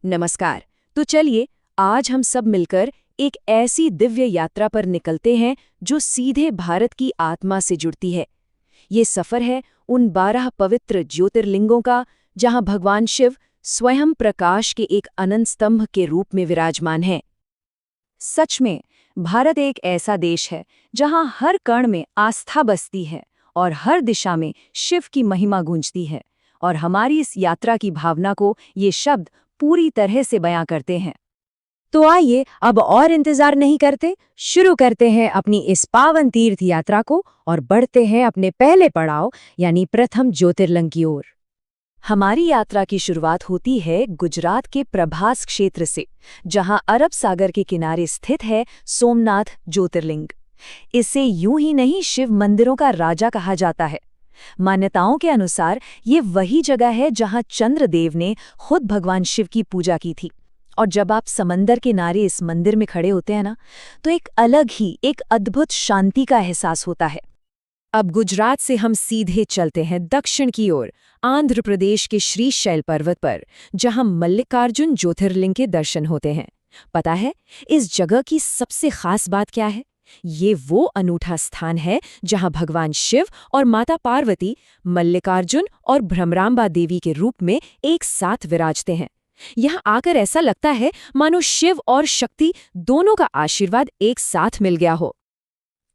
नमस्कार। तो चलिए आज हम सब मिलकर एक ऐसी दिव्य यात्रा पर निकलते हैं जो सीधे भारत की आत्मा से जुड़ती है। ये सफर है उन 12 पवित्र ज्योतिर्लिंगों का जहां भगवान शिव स्वयं प्रकाश के एक अनंत स्तंभ के रूप में विराजमान हैं। सच में भारत एक ऐसा देश है जहां हर कण में आस्था बसती है और हर दिशा में शिव की महिमा गूंजती है, और हमारी इस यात्रा की भावना को ये शब्द पूरी तरह से बयां करते हैं। तो आइए अब और इंतजार नहीं करते, शुरू करते हैं अपनी इस पावन तीर्थ यात्रा को और बढ़ते हैं अपने पहले पड़ाव यानी प्रथम ज्योतिर्लिंग की ओर। हमारी यात्रा की शुरुआत होती है गुजरात के प्रभास क्षेत्र से, जहां अरब सागर के किनारे स्थित है सोमनाथ ज्योतिर्लिंग। इसे यूं ही नहीं शिव मंदिरों का राजा कहा जाता है। मान्यताओं के अनुसार ये वही जगह है जहां चंद्रदेव ने खुद भगवान शिव की पूजा की थी। और जब आप समंदर के किनारे इस मंदिर में खड़े होते हैं ना, तो एक अलग ही एक अद्भुत शांति का एहसास होता है। अब गुजरात से हम सीधे चलते हैं दक्षिण की ओर, आंध्र प्रदेश के श्रीशैल पर्वत पर, जहां मल्लिकार्जुन ज्योतिर्लिंग के दर्शन होते हैं। पता है इस जगह की सबसे खास बात क्या है? ये वो अनूठा स्थान है जहां भगवान शिव और माता पार्वती मल्लिकार्जुन और भ्रमरांबा देवी के रूप में एक साथ विराजते हैं। यहां आकर ऐसा लगता है मानो शिव और शक्ति दोनों का आशीर्वाद एक साथ मिल गया हो।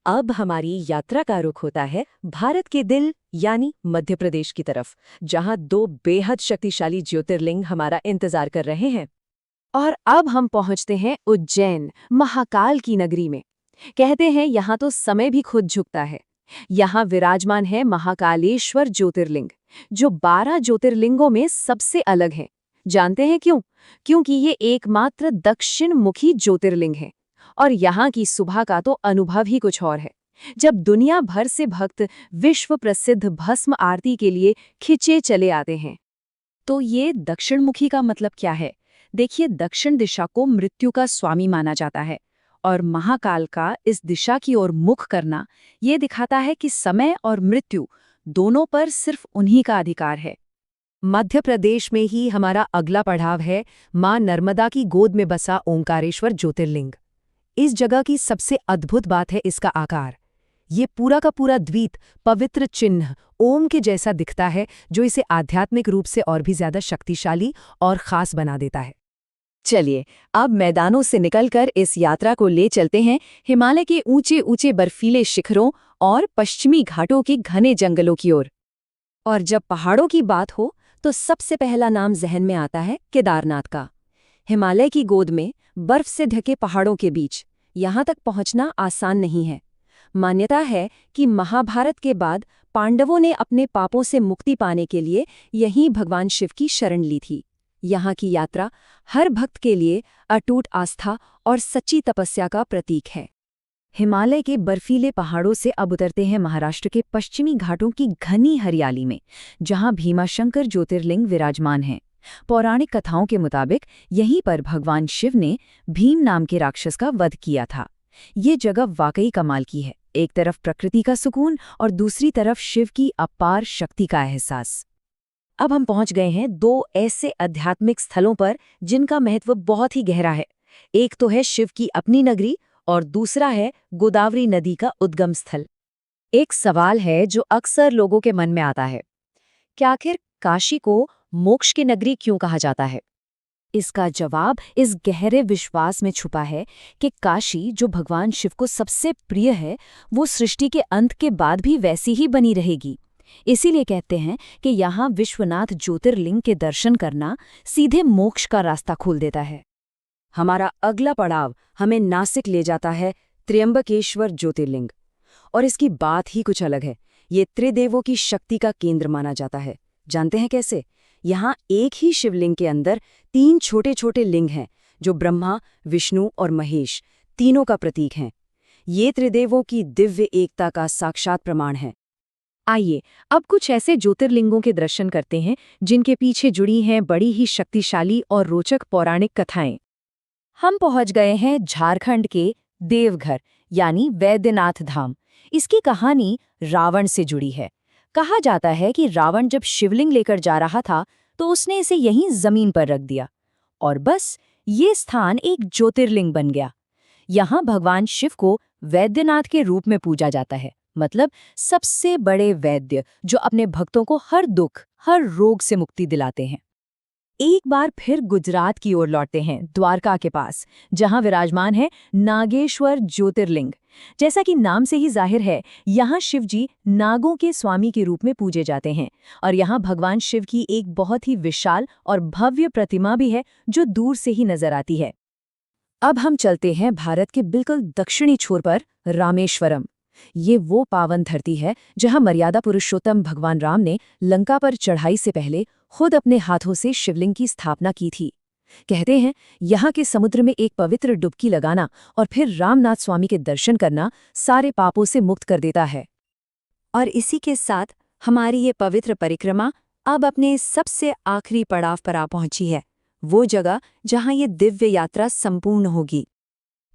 अब हमारी यात्रा का रुख होता है भारत के दिल यानी मध्य प्रदेश की तरफ, जहां 2 बेहद शक्तिशाली ज्योतिर्लिंग हमारा इंतजार कर रहे हैं। और अब हम पहुंचते हैं उज्जैन, महाकाल की नगरी में। कहते हैं यहाँ तो समय भी खुद झुकता है। यहाँ विराजमान है महाकालेश्वर ज्योतिर्लिंग, जो 12 ज्योतिर्लिंगों में सबसे अलग है। जानते हैं क्यों? क्योंकि ये एकमात्र दक्षिण मुखी ज्योतिर्लिंग है। और यहाँ की सुबह का तो अनुभव ही कुछ और है, जब दुनिया भर से भक्त विश्व प्रसिद्ध भस्म आरती के लिए खिंचे चले आते हैं। तो ये दक्षिण मुखी का मतलब क्या है? देखिए, दक्षिण दिशा को मृत्यु का स्वामी माना जाता है, और महाकाल का इस दिशा की ओर मुख करना ये दिखाता है कि समय और मृत्यु दोनों पर सिर्फ उन्हीं का अधिकार है। मध्य प्रदेश में ही हमारा अगला पड़ाव है मां नर्मदा की गोद में बसा ओंकारेश्वर ज्योतिर्लिंग। इस जगह की सबसे अद्भुत बात है इसका आकार। ये पूरा का पूरा द्वीप पवित्र चिन्ह ओम के जैसा दिखता है, जो इसे आध्यात्मिक रूप से और भी ज्यादा शक्तिशाली और खास बना देता है। चलिए अब मैदानों से निकलकर इस यात्रा को ले चलते हैं हिमालय के ऊंचे ऊंचे बर्फीले शिखरों और पश्चिमी घाटों के घने जंगलों की ओर। और जब पहाड़ों की बात हो तो सबसे पहला नाम जहन में आता है केदारनाथ का। हिमालय की गोद में बर्फ से ढके पहाड़ों के बीच यहाँ तक पहुँचना आसान नहीं है। मान्यता है कि महाभारत के बाद पांडवों ने अपने पापों से मुक्ति पाने के लिए यहीं भगवान शिव की शरण ली थी। यहाँ की यात्रा हर भक्त के लिए अटूट आस्था और सच्ची तपस्या का प्रतीक है। हिमालय के बर्फीले पहाड़ों से अब उतरते हैं महाराष्ट्र के पश्चिमी घाटों की घनी हरियाली में, जहां भीमाशंकर ज्योतिर्लिंग विराजमान हैं। पौराणिक कथाओं के मुताबिक यहीं पर भगवान शिव ने भीम नाम के राक्षस का वध किया था। ये जगह वाकई कमाल की है। एक तरफ प्रकृति का सुकून और दूसरी तरफ शिव की अपार शक्ति का एहसास। अब हम पहुंच गए हैं 2 ऐसे आध्यात्मिक स्थलों पर जिनका महत्व बहुत ही गहरा है। एक तो है शिव की अपनी नगरी और दूसरा है गोदावरी नदी का उद्गम स्थल। एक सवाल है जो अक्सर लोगों के मन में आता है, क्या आखिर काशी को मोक्ष की नगरी क्यों कहा जाता है? इसका जवाब इस गहरे विश्वास में छुपा है कि काशी, जो भगवान शिव को सबसे प्रिय है, वो सृष्टि के अंत के बाद भी वैसी ही बनी रहेगी। इसीलिए कहते हैं कि यहाँ विश्वनाथ ज्योतिर्लिंग के दर्शन करना सीधे मोक्ष का रास्ता खोल देता है। हमारा अगला पड़ाव हमें नासिक ले जाता है त्र्यंबकेश्वर ज्योतिर्लिंग, और इसकी बात ही कुछ अलग है। ये त्रिदेवों की शक्ति का केंद्र माना जाता है। जानते हैं कैसे? यहाँ एक ही शिवलिंग के अंदर 3 छोटे छोटे लिंग हैं, जो ब्रह्मा, विष्णु और महेश तीनों का प्रतीक हैं। ये त्रिदेवों की दिव्य एकता का साक्षात प्रमाण है। आइए अब कुछ ऐसे ज्योतिर्लिंगों के दर्शन करते हैं जिनके पीछे जुड़ी हैं बड़ी ही शक्तिशाली और रोचक पौराणिक कथाएं। हम पहुंच गए हैं झारखंड के देवघर यानी वैद्यनाथ धाम। इसकी कहानी रावण से जुड़ी है। कहा जाता है कि रावण जब शिवलिंग लेकर जा रहा था तो उसने इसे यहीं जमीन पर रख दिया, और बस ये स्थान एक ज्योतिर्लिंग बन गया। यहाँ भगवान शिव को वैद्यनाथ के रूप में पूजा जाता है, मतलब सबसे बड़े वैद्य जो अपने भक्तों को हर दुख, हर रोग से मुक्ति दिलाते हैं। एक बार फिर गुजरात की ओर लौटते हैं, द्वारका के पास, जहां विराजमान है नागेश्वर ज्योतिर्लिंग। जैसा कि नाम से ही जाहिर है, यहाँ शिव जी नागों के स्वामी के रूप में पूजे जाते हैं और यहाँ भगवान शिव की एक बहुत ही विशाल और भव्य प्रतिमा भी है जो दूर से ही नजर आती है। अब हम चलते हैं भारत के बिल्कुल दक्षिणी छोर पर, रामेश्वरम। ये वो पावन धरती है जहां मर्यादा पुरुषोत्तम भगवान राम ने लंका पर चढ़ाई से पहले खुद अपने हाथों से शिवलिंग की स्थापना की थी। कहते हैं यहाँ के समुद्र में एक पवित्र डुबकी लगाना और फिर रामनाथ स्वामी के दर्शन करना सारे पापों से मुक्त कर देता है। और इसी के साथ हमारी ये पवित्र परिक्रमा अब अपने सबसे आखिरी पड़ाव पर आ पहुंची है, वो जगह जहां ये दिव्य यात्रा संपूर्ण होगी।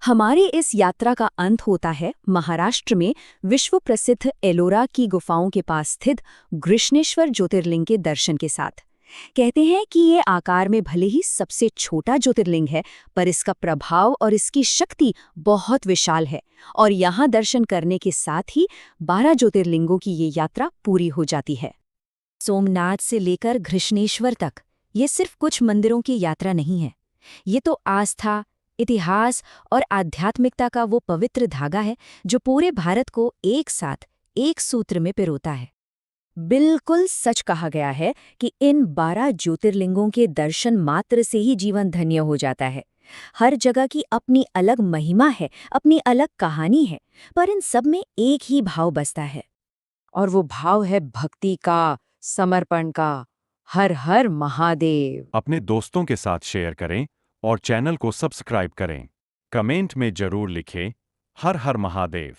हमारी इस यात्रा का अंत होता है महाराष्ट्र में विश्व प्रसिद्ध एलोरा की गुफाओं के पास स्थित गृष्णेश्वर ज्योतिर्लिंग के दर्शन के साथ। कहते हैं कि ये आकार में भले ही सबसे छोटा ज्योतिर्लिंग है, पर इसका प्रभाव और इसकी शक्ति बहुत विशाल है और यहाँ दर्शन करने के साथ ही 12 ज्योतिर्लिंगों की ये यात्रा पूरी हो जाती है। सोमनाथ से लेकर घृष्णेश्वर तक ये सिर्फ कुछ मंदिरों की यात्रा नहीं है, ये तो आस्था, इतिहास और आध्यात्मिकता का वो पवित्र धागा है जो पूरे भारत को एक साथ एक सूत्र में पिरोता है। बिल्कुल सच कहा गया है कि इन 12 ज्योतिर्लिंगों के दर्शन मात्र से ही जीवन धन्य हो जाता है। हर जगह की अपनी अलग महिमा है, अपनी अलग कहानी है, पर इन सब में एक ही भाव बसता है, और वो भाव है भक्ति का, समर्पण का। हर हर महादेव। अपने दोस्तों के साथ शेयर करें और चैनल को सब्सक्राइब करें। कमेंट में जरूर लिखें, हर हर महादेव।